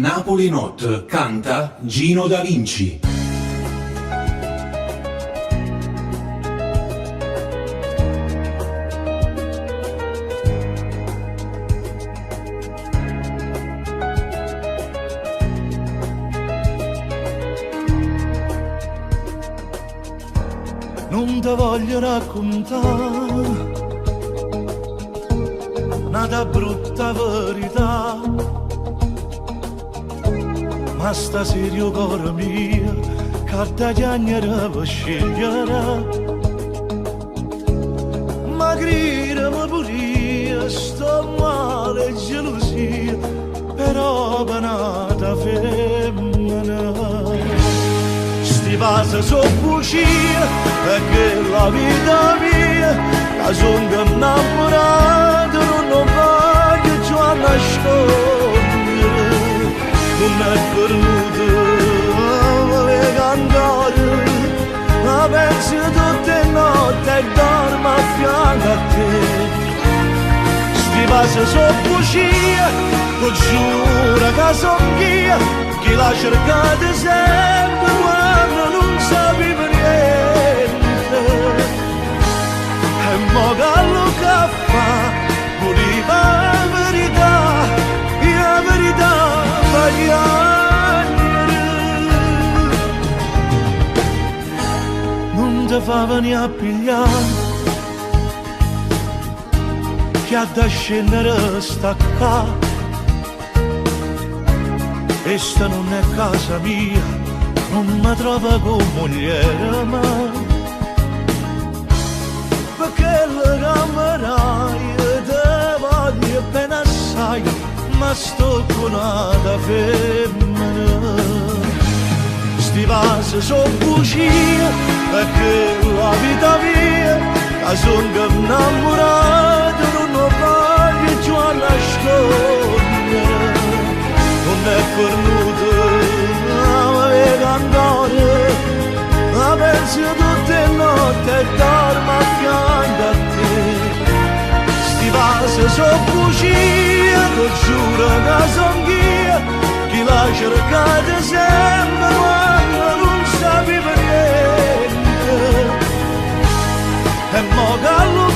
Napoli Not canta Gino Da Vinci. Non te voglio raccontare una brutta verità, ma stasera io cuore mio carta chiagnere per scegliere, ma gridami pure io, sto male e gelosia, però penata femmina. Sti passa so bugie, perché la vita mia, la son innamorato, non voglio più nascondere, non è venuto a cantare, ma penso tutte le notti e dormo a fianco a te. Sti passa so bugie, tu giuro che son io, che la cercate sempre quando non sapevo niente. E mo gallo che fa, voleva la verità fa chiamare. Non ti fa venire a pigliare, che ha da scendere sta qua. Questa non è casa mia, non mi trova come mogliere mai, perché la camerai te voglio bene assai, ma sto con una femmina. Sti vasi sono bugie, perché la vita mia, la son innamorato, non voglio più nascondere. Non è cornuto a me cantare, ma penso tutte le notti e dormo a fianco a te. Sti vasi sono bugie, ti giuro che son io, chi l'ha cercata sempre quando non sapevo niente. E mo che lo